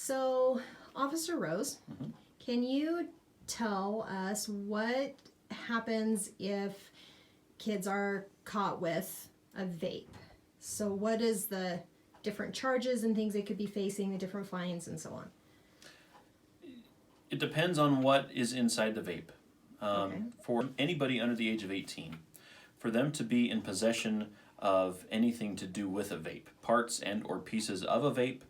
So, Officer Rose, Mhm. can you tell us what happens if kids are caught with a vape? So, what is the different charges and things they could be facing, the different fines, and so on? It depends on what is inside the vape. Okay. For anybody under the age of 18, for them to be in possession of anything to do with a vape, parts and or pieces of a vape,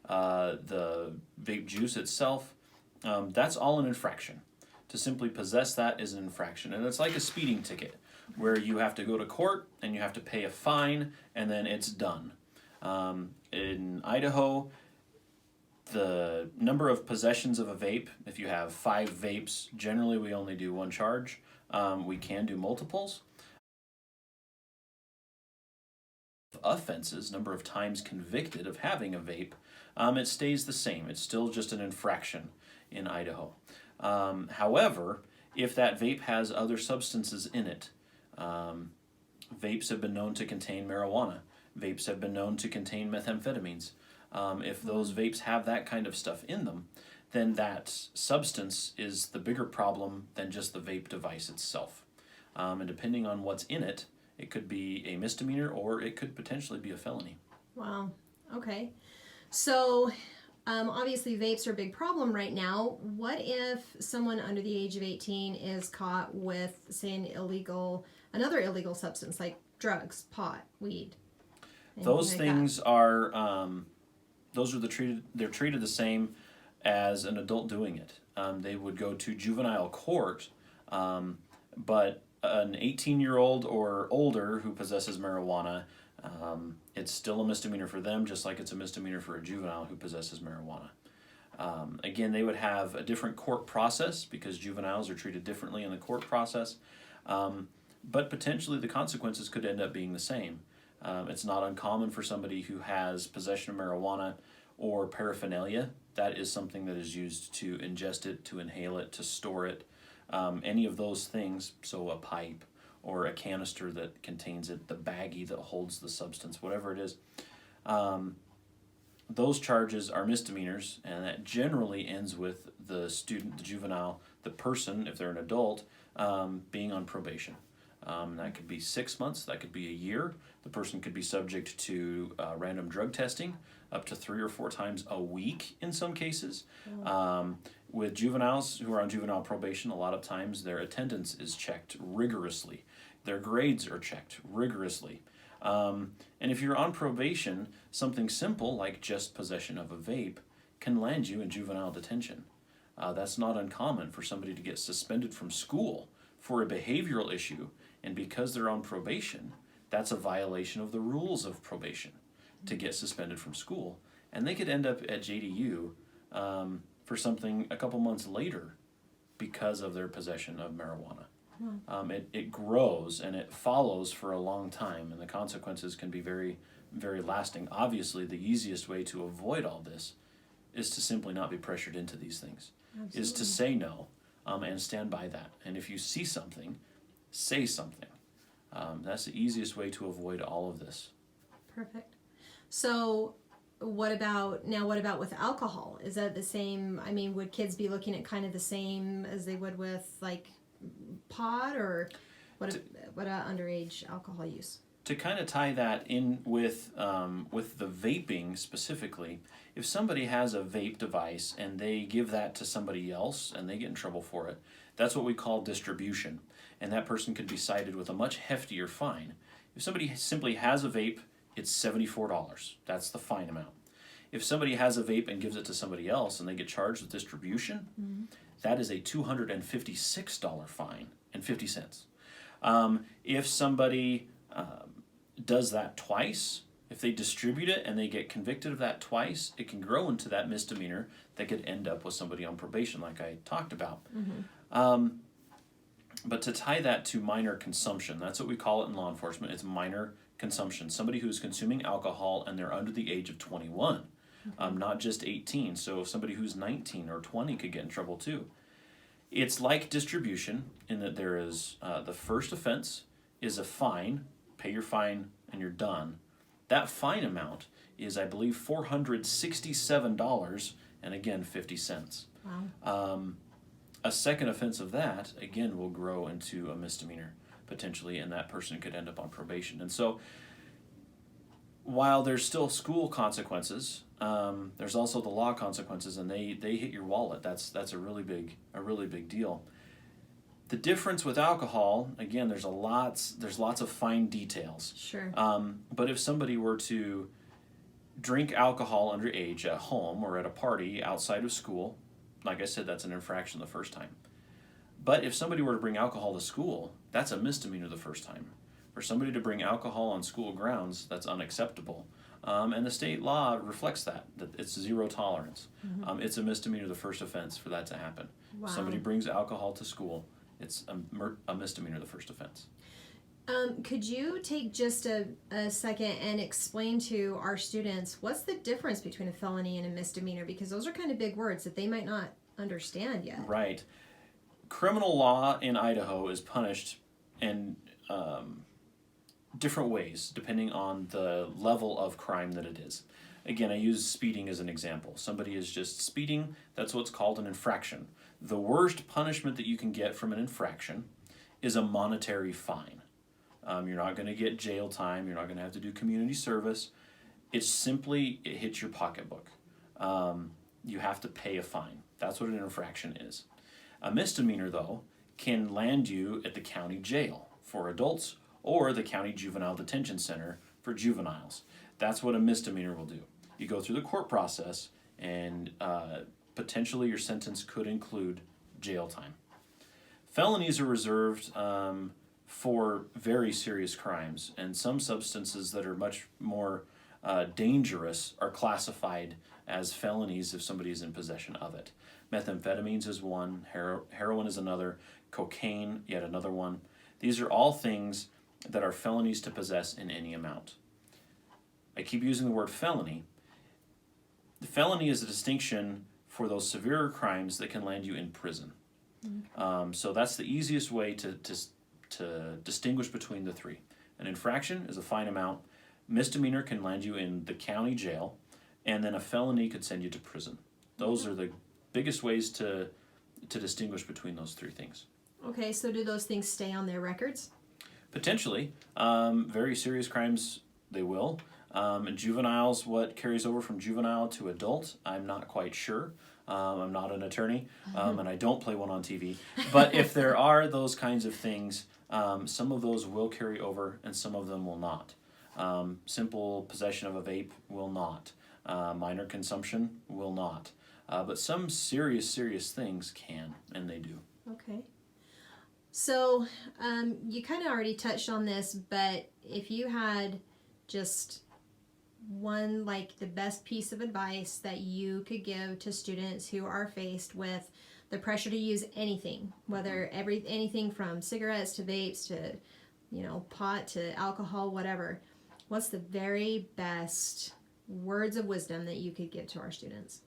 the vape juice itself, that's all an infraction. To simply possess that is an infraction. And it's like a speeding ticket where you have to go to court and you have to pay a fine and then it's done. In Idaho, the number of possessions of a vape, if you have 5 vapes, generally we only do one charge. We can do multiples. Offenses, number of times convicted of having a vape, it stays the same. It's still just an infraction in Idaho. However, if that vape has other substances in it, vapes have been known to contain marijuana. Vapes have been known to contain methamphetamines. If those vapes have that kind of stuff in them, then that substance is the bigger problem than just the vape device itself. And depending on what's in it, it could be a misdemeanor or it could potentially be a felony. Wow. Okay. So, obviously, vapes are a big problem right now. What if someone under the age of 18 is caught with, say, another illegal substance like drugs, pot, weed? Those Like things are they're treated the same as an adult doing it. They would go to juvenile court, but an 18-year-old or older who possesses marijuana, it's still a misdemeanor for them, just like it's a misdemeanor for a juvenile who possesses marijuana. Again, they would have a different court process because juveniles are treated differently in the court process, but potentially the consequences could end up being the same. It's not uncommon for somebody who has possession of marijuana or paraphernalia. That is something that is used to ingest it, to inhale it, to store it. Any of those things, so a pipe or a canister that contains it, the baggie that holds the substance, whatever it is, those charges are misdemeanors, and that generally ends with the student, the juvenile, the person, if they're an adult, being on probation. That could be 6 months, that could be a year. The person could be subject to random drug testing up to 3 or 4 times a week in some cases. With juveniles who are on juvenile probation, a lot of times their attendance is checked rigorously. Their grades are checked rigorously. And if you're on probation, something simple like just possession of a vape can land you in juvenile detention. That's not uncommon for somebody to get suspended from school for a behavioral issue, and because they're on probation, that's a violation of the rules of probation to get suspended from school. And they could end up at JDU for something a couple months later because of their possession of marijuana. It grows and it follows for a long time, and the consequences can be very, very lasting. Obviously, the easiest way to avoid all this is to simply not be pressured into these things, is to say no and stand by that. And if you see something, say something. That's the easiest way to avoid all of this. Perfect. So, what about with alcohol? Is that the same? I mean, would kids be looking at kind of the same as they would with like pot, or what underage alcohol use? To kind of tie that in with the vaping specifically, if somebody has a vape device and they give that to somebody else and they get in trouble for it, that's what we call distribution, and that person could be cited with a much heftier fine. If somebody simply has a vape, it's $74. That's the fine amount. If somebody has a vape and gives it to somebody else and they get charged with distribution, that is a $256 fine and 50 cents. If somebody does that twice, if they distribute it and they get convicted of that twice, it can grow into that misdemeanor that could end up with somebody on probation, like I talked about. But to tie that to minor consumption, that's what we call it in law enforcement. It's minor consumption. Somebody who's consuming alcohol and they're under the age of 21, not just 18. So somebody who's 19 or 20 could get in trouble too. It's like distribution in that there is the first offense is a fine, pay your fine and you're done. That fine amount is, I believe, $467 and again 50 cents. Wow. A second offense of that, again, will grow into a misdemeanor potentially, and that person could end up on probation. And so, while there's still school consequences, there's also the law consequences, and they hit your wallet. That's a really big deal. The difference with alcohol, again, there's lots of fine details. Sure. But if somebody were to drink alcohol underage at home or at a party outside of school, like I said, that's an infraction the first time. But if somebody were to bring alcohol to school, that's a misdemeanor the first time. For somebody to bring alcohol on school grounds, that's unacceptable. And the state law reflects that it's zero tolerance. Mm-hmm. It's a misdemeanor the first offense for that to happen. Wow. Somebody brings alcohol to school, it's a misdemeanor the first offense. Could you take just a second and explain to our students what's the difference between a felony and a misdemeanor? Because those are kind of big words that they might not understand yet. Right. Criminal law in Idaho is punished in different ways depending on the level of crime that it is. Again, I use speeding as an example. Somebody is just speeding, that's what's called an infraction. The worst punishment that you can get from an infraction is a monetary fine. You're not going to get jail time. You're not going to have to do community service. It hits your pocketbook. You have to pay a fine. That's what an infraction is. A misdemeanor, though, can land you at the county jail for adults or the county juvenile detention center for juveniles. That's what a misdemeanor will do. You go through the court process, and potentially your sentence could include jail time. Felonies are reserved for very serious crimes, and some substances that are much more dangerous are classified as felonies if somebody is in possession of it. Methamphetamines is one, heroin is another, cocaine yet another one. These are all things that are felonies to possess in any amount. I keep using the word felony. The felony is a distinction for those severer crimes that can land you in prison. Mm-hmm. So that's the easiest way to distinguish between the three. An infraction is a fine amount. Misdemeanor can land you in the county jail, and then a felony could send you to prison. Those are the biggest ways to distinguish between those three things. Okay, so do those things stay on their records? Potentially. Very serious crimes, they will. And juveniles, what carries over from juvenile to adult, I'm not quite sure. I'm not an attorney, and I don't play one on TV. But if there are those kinds of things, some of those will carry over and some of them will not. Simple possession of a vape will not. Minor consumption will not. But some serious things can, and they do. Okay. So you kind of already touched on this, but if you had just one, like the best piece of advice that you could give to students who are faced with the pressure to use anything, whether anything from cigarettes to vapes to, pot to alcohol, whatever, what's the very best words of wisdom that you could give to our students?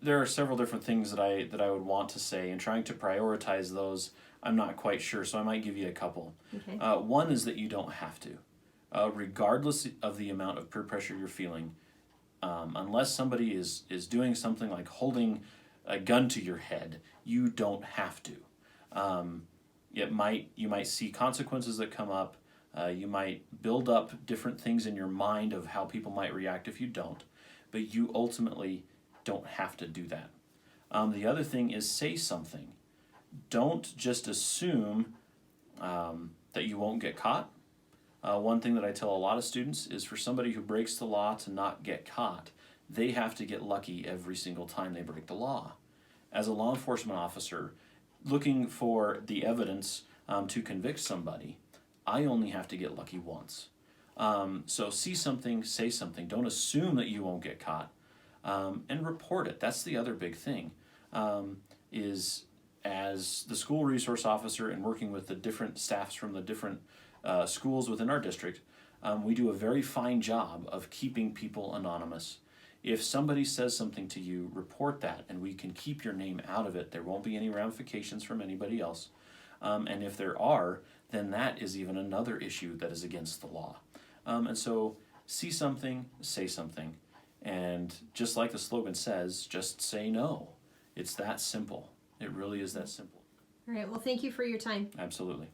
There are several different things that I would want to say, and trying to prioritize those, I'm not quite sure, so I might give you a couple. Okay. One is that you don't have to. Regardless of the amount of peer pressure you're feeling, unless somebody is doing something like holding a gun to your head, you don't have to. You might see consequences that come up. You might build up different things in your mind of how people might react if you don't, but you ultimately don't have to do that. The other thing is say something. Don't just assume that you won't get caught. One thing that I tell a lot of students is for somebody who breaks the law to not get caught, they have to get lucky every single time they break the law. As a law enforcement officer, looking for the evidence to convict somebody, I only have to get lucky once. So see something, say something. Don't assume that you won't get caught, and report it. That's the other big thing, is as the school resource officer and working with the different staffs from the different schools within our district, we do a very fine job of keeping people anonymous. If somebody says something to you, report that, and we can keep your name out of it. There won't be any ramifications from anybody else. And if there are, then that is even another issue that is against the law. And so see something, say something. And just like the slogan says, just say no. It's that simple. It really is that simple. All right. Well, thank you for your time. Absolutely.